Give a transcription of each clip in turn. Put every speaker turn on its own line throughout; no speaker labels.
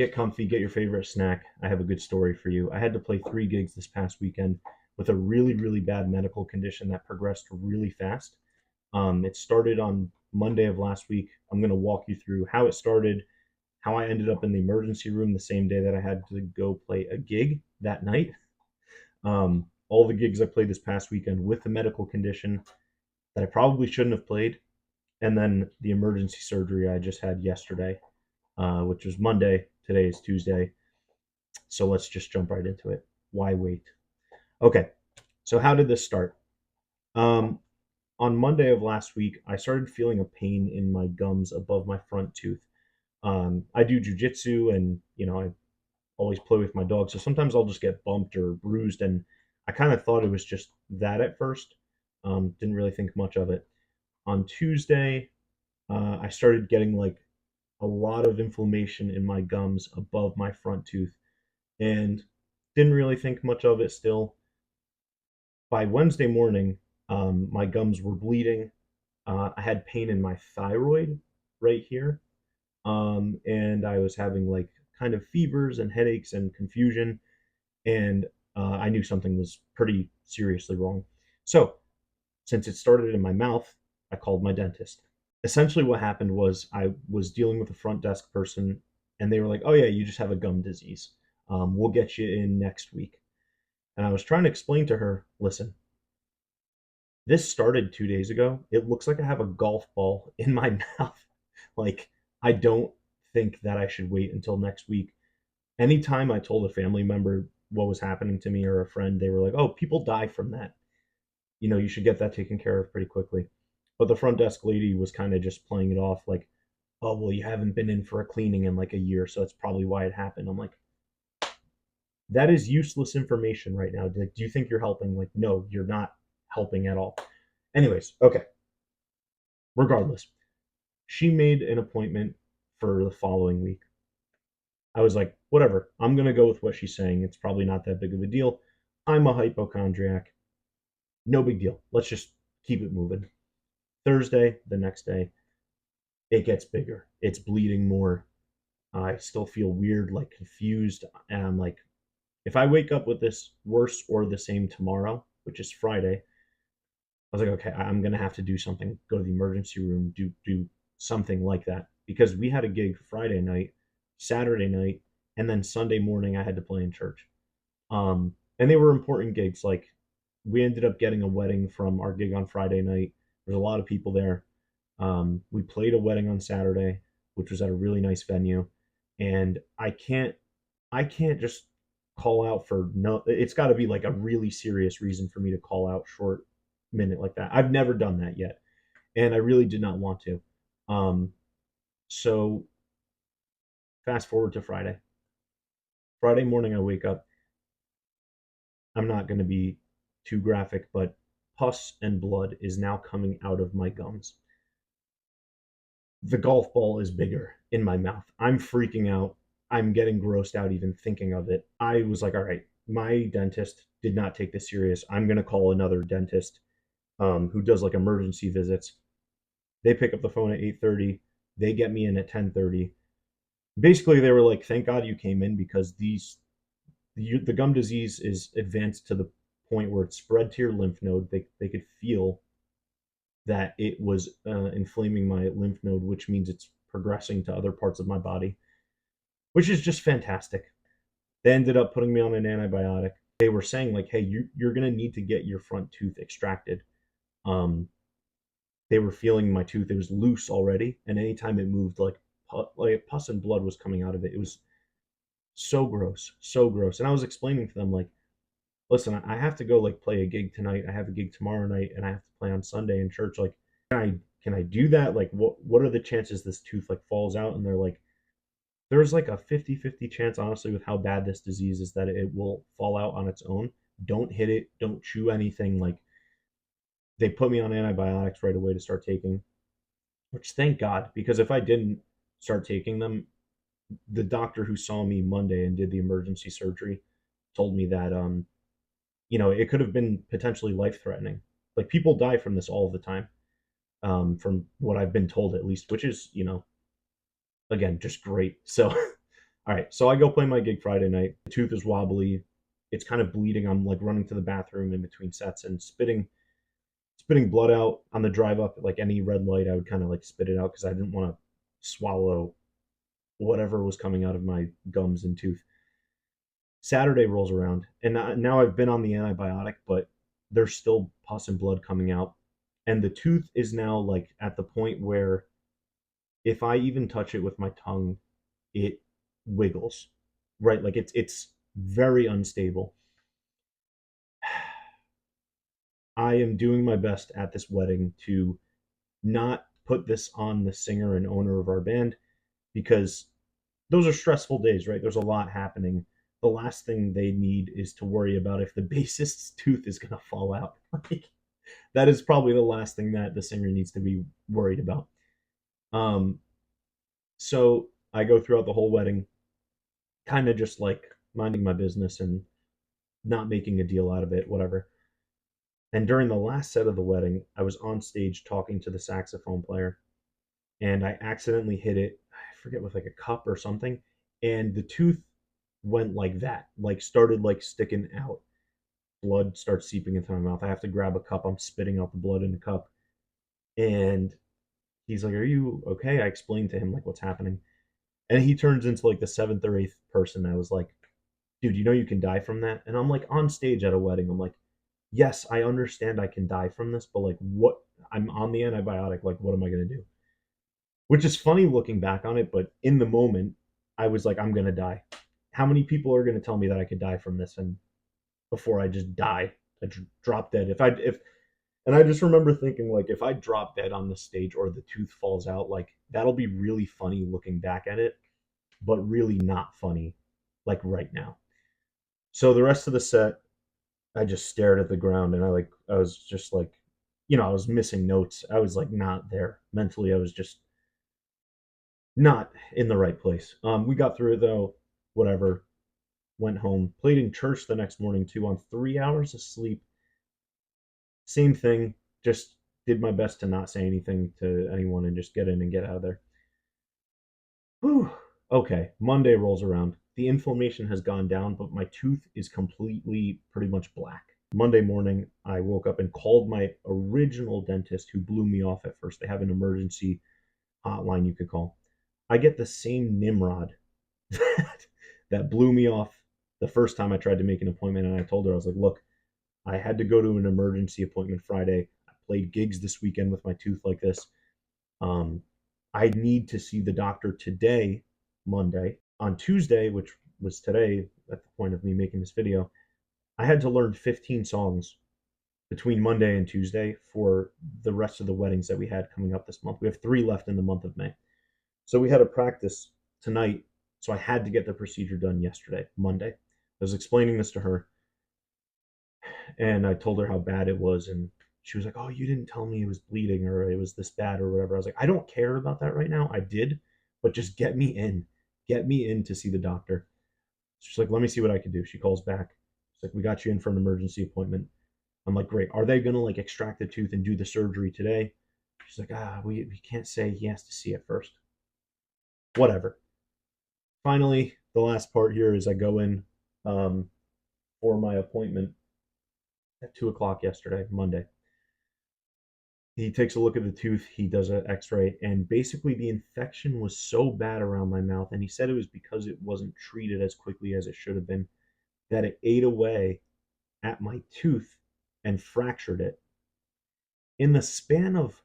Get comfy, get your favorite snack. I have a good story for you. I had to play 3 gigs this past weekend with a really, really bad medical condition that progressed really fast. It started on Monday of last week. I'm going to walk you through how it started, how I ended up in the emergency room the same day that I had to go play a gig that night. All the gigs I played this past weekend with the medical condition that I probably shouldn't have played, and then the emergency surgery I just had yesterday, which was Monday. Today is Tuesday. So let's just jump right into it. Why wait? Okay, so how did this start? Um, on Monday of last week, I started feeling a pain in my gums above my front tooth. I do jujitsu, and I always play with my dog, so sometimes I'll just get bumped or bruised, and I kind of thought it was just that at first. Didn't really think much of it. On Tuesday, I started getting like a lot of inflammation in my gums above my front tooth, and didn't really think much of it still. By Wednesday morning, my gums were bleeding. I had pain in my thyroid right here. And I was having like kind of fevers and headaches and confusion. And I knew something was pretty seriously wrong. So, since it started in my mouth, I called my dentist. Essentially, what happened was I was dealing with a front desk person, and they were like, "Oh, yeah, you just have a gum disease. We'll get you in next week." And I was trying to explain to her, listen, this started 2 days ago. It looks like I have a golf ball in my mouth. Like, I don't think that I should wait until next week. Anytime I told a family member what was happening to me or a friend, they were like, oh, people die from that. You should get that taken care of pretty quickly. But the front desk lady was kind of just playing it off like, oh, well, you haven't been in for a cleaning in like a year, so that's probably why it happened. I'm like, that is useless information right now. Do you think you're helping? Like, no, you're not helping at all. Anyways, okay. Regardless, she made an appointment for the following week. I was like, whatever, I'm going to go with what she's saying. It's probably not that big of a deal. I'm a hypochondriac. No big deal. Let's just keep it moving. Thursday, the next day, it gets bigger. It's bleeding more. I still feel weird, like confused. And I'm like, if I wake up with this worse or the same tomorrow, which is Friday, I was like, okay, I'm gonna have to do something. Go to the emergency room, do something like that, because we had a gig Friday night, Saturday night, and then Sunday morning I had to play in church. And they were important gigs. Like, we ended up getting a wedding from our gig on Friday night. There's a lot of people there. We played a wedding on Saturday, which was at a really nice venue, and I can't just call out for no. It's got to be like a really serious reason for me to call out short minute like that. I've never done that yet, and I really did not want to. Um, so fast forward to Friday. Friday morning, I wake up. I'm not going to be too graphic, but pus and blood is now coming out of my gums. The golf ball is bigger in my mouth. I'm freaking out. I'm getting grossed out even thinking of it. I was like, all right, my dentist did not take this serious. I'm going to call another dentist who does like emergency visits. They pick up the phone at 8:30. They get me in at 10:30. Basically, they were like, "Thank God you came in because the gum disease is advanced to the point where it spread to your lymph node. They could feel that it was inflaming my lymph node, which means it's progressing to other parts of my body, which is just fantastic." They ended up putting me on an antibiotic. They were saying like, "Hey, you're gonna need to get your front tooth extracted." Um, they were feeling my tooth; it was loose already, and anytime it moved, like pus and blood was coming out of it. It was so gross, so gross. And I was explaining to them like, listen, I have to go like play a gig tonight. I have a gig tomorrow night, and I have to play on Sunday in church. Like, can I do that? Like, what are the chances this tooth like falls out? And they're like, there's like a 50-50 chance, honestly, with how bad this disease is, that it will fall out on its own. Don't hit it. Don't chew anything. Like, they put me on antibiotics right away to start taking, which thank God, because if I didn't start taking them, the doctor who saw me Monday and did the emergency surgery told me that it could have been potentially life threatening. Like, people die from this all the time, from what I've been told at least, which is again just great. So All right, so I go play my gig Friday night. The tooth is wobbly. It's kind of bleeding. I'm like running to the bathroom in between sets and spitting blood out on the drive up. Like any red light, I would kind of like spit it out because I didn't want to swallow whatever was coming out of my gums and tooth. Saturday rolls around, and now I've been on the antibiotic, but there's still pus and blood coming out, and the tooth is now like at the point where if I even touch it with my tongue, it wiggles, right? Like it's very unstable. I am doing my best at this wedding to not put this on the singer and owner of our band because those are stressful days, right? There's a lot happening. The last thing they need is to worry about if the bassist's tooth is going to fall out. Like, that is probably the last thing that the singer needs to be worried about. Um, so I go throughout the whole wedding, kind of just like minding my business and not making a deal out of it, whatever. And during the last set of the wedding, I was on stage talking to the saxophone player, and I accidentally hit it. I forget with like a cup or something, and the tooth went like that, like started like sticking out. Blood starts seeping into my mouth. I have to grab a cup. I'm spitting out the blood in the cup, and he's like, "Are you okay?" I explained to him like what's happening, and he turns into like the seventh or eighth person. I was like, "Dude, you know you can die from that?" And I'm like on stage at a wedding. I'm like, "Yes, I understand I can die from this, but like, what? I'm on the antibiotic. Like, what am I gonna do?" Which is funny looking back on it, but in the moment, I was like, "I'm gonna die." How many people are gonna tell me that I could die from this, and before I just die, I drop dead? If and I just remember thinking like, if I drop dead on the stage or the tooth falls out, like that'll be really funny looking back at it, but really not funny, like right now. So the rest of the set, I just stared at the ground and I was just like, I was missing notes. I was like not there mentally. I was just not in the right place. We got through it though. Whatever. Went home. Played in church the next morning too on 3 hours of sleep. Same thing. Just did my best to not say anything to anyone and just get in and get out of there. Whew. Okay. Monday rolls around. The inflammation has gone down, but my tooth is completely pretty much black. Monday morning, I woke up and called my original dentist who blew me off at first. They have an emergency hotline you could call. I get the same Nimrod that, that blew me off the first time I tried to make an appointment. And I told her, I was like, look, I had to go to an emergency appointment Friday. I played gigs this weekend with my tooth like this. Um, I need to see the doctor today, Monday. On Tuesday, which was today at the point of me making this video, I had to learn 15 songs between Monday and Tuesday for the rest of the weddings that we had coming up this month. We have 3 left in the month of May. So we had a practice tonight. So I had to get the procedure done yesterday, Monday. I was explaining this to her and I told her how bad it was. And she was like, "Oh, you didn't tell me it was bleeding or it was this bad or whatever." I was like, "I don't care about that right now. I did, but just get me in. Get me in to see the doctor." She's like, "Let me see what I can do." She calls back. She's like, "We got you in for an emergency appointment." I'm like, "Great. Are they gonna like extract the tooth and do the surgery today?" She's like, we can't say. He has to see it first." Whatever. Finally, the last part here is I go in um, for my appointment at 2 o'clock yesterday, Monday. He takes a look at the tooth, he does an x-ray, and basically the infection was so bad around my mouth, and he said it was because it wasn't treated as quickly as it should have been, that it ate away at my tooth and fractured it. In the span of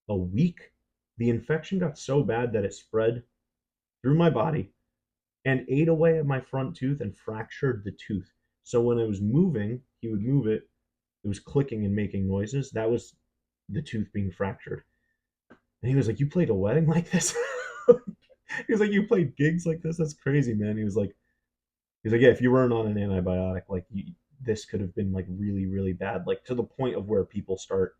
a week, the infection got so bad that it spread through my body and ate away at my front tooth and fractured the tooth. So when it was moving, he would move it, it was clicking and making noises. That was the tooth being fractured. And he was like, "You played a wedding like this?" He was like, "You played gigs like this? That's crazy, man." He's like, "Yeah, if you weren't on an antibiotic, like this could have been like really, really bad, like to the point of where people start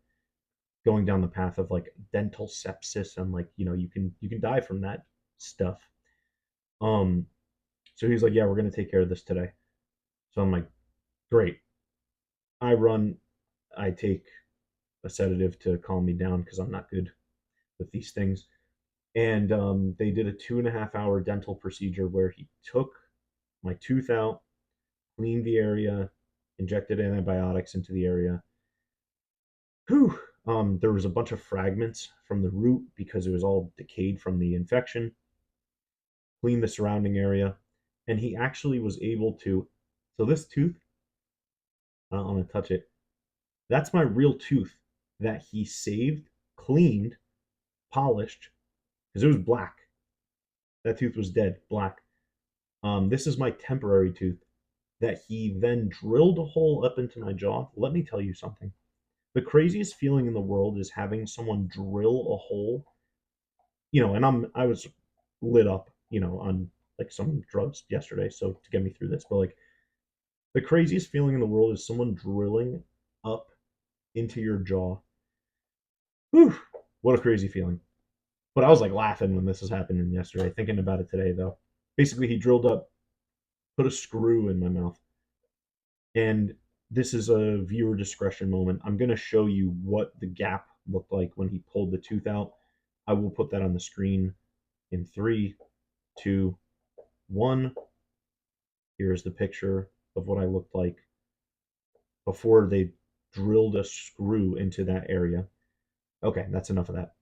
going down the path of like dental sepsis and like you can die from that stuff." Um, so he's like, "Yeah, we're gonna take care of this today." So I'm like, "Great." I run, I take a sedative to calm me down because I'm not good with these things. And they did a 2.5 hour dental procedure where he took my tooth out, cleaned the area, injected antibiotics into the area. Whew. There was a bunch of fragments from the root because it was all decayed from the infection. Cleaned the surrounding area, and he actually was able to. So this tooth, I don't want to touch it. That's my real tooth that he saved, cleaned, polished, because it was black. That tooth was dead, black. This is my temporary tooth that he then drilled a hole up into my jaw. Let me tell you something. The craziest feeling in the world is having someone drill a hole, and I was lit up, on like some drugs yesterday, so to get me through this, but like the craziest feeling in the world is someone drilling up into your jaw. Whew, what a crazy feeling. But I was like laughing when this was happening yesterday, thinking about it today though. Basically, he drilled up, put a screw in my mouth, and this is a viewer discretion moment. I'm going to show you what the gap looked like when he pulled the tooth out. I will put that on the screen in 3, 2, 1. Here's the picture of what I looked like before they drilled a screw into that area. Okay, that's enough of that.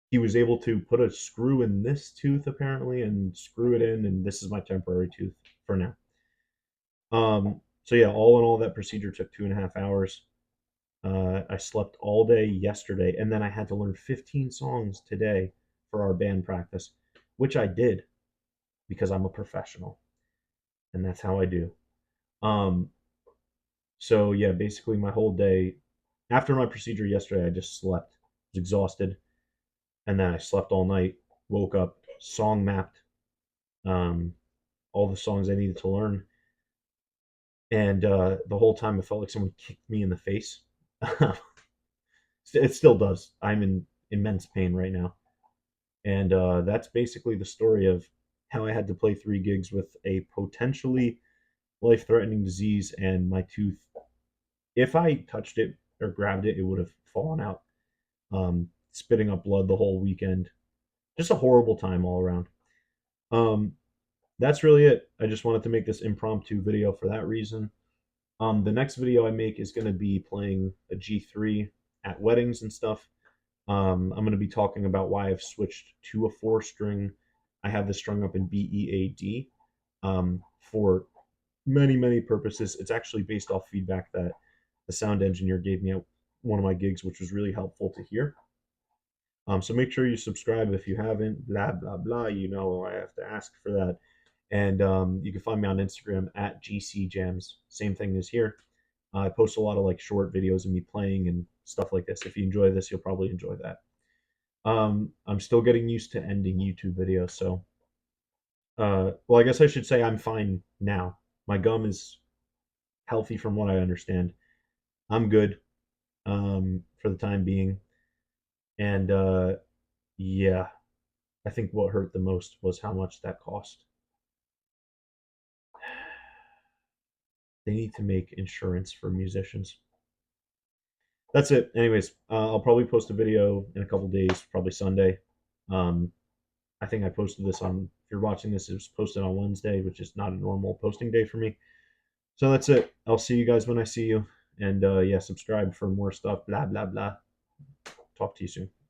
He was able to put a screw in this tooth apparently and screw it in, and this is my temporary tooth for now. So yeah, all in all, that procedure took 2.5 hours. I slept all day yesterday, and then I had to learn 15 songs today for our band practice, which I did because I'm a professional, and that's how I do. Um, so yeah, basically my whole day after my procedure yesterday, I just slept, was exhausted, and then I slept all night, woke up, song mapped, um, all the songs I needed to learn, and the whole time it felt like someone kicked me in the face. It still does. I'm in immense pain right now. And that's basically the story of how I had to play 3 gigs with a potentially life threatening disease. And my tooth, if I touched it or grabbed it, it would have fallen out, spitting up blood the whole weekend. Just a horrible time all around. Um, that's really it. I just wanted to make this impromptu video for that reason. The next video I make is going to be playing a G3 at weddings and stuff. I'm going to be talking about why I've switched to a 4 string. I have this strung up in B, E, A, D for many, many purposes. It's actually based off feedback that the sound engineer gave me at one of my gigs, which was really helpful to hear. So make sure you subscribe if you haven't, blah, blah, blah. I have to ask for that. And you can find me on Instagram at GCJams. Same thing as here. I post a lot of like short videos of me playing and stuff like this. If you enjoy this, you'll probably enjoy that. I'm still getting used to ending YouTube videos, so well, I guess I should say I'm fine now. My gum is healthy from what I understand. I'm good for the time being, and yeah, I think what hurt the most was how much that cost. They need to make insurance for musicians. That's it. Anyways, I'll probably post a video in a couple days, probably Sunday. Um, I think I posted this on, if you're watching this, it was posted on Wednesday, which is not a normal posting day for me. So that's it. I'll see you guys when I see you. And yeah, subscribe for more stuff, blah, blah, blah. Talk to you soon.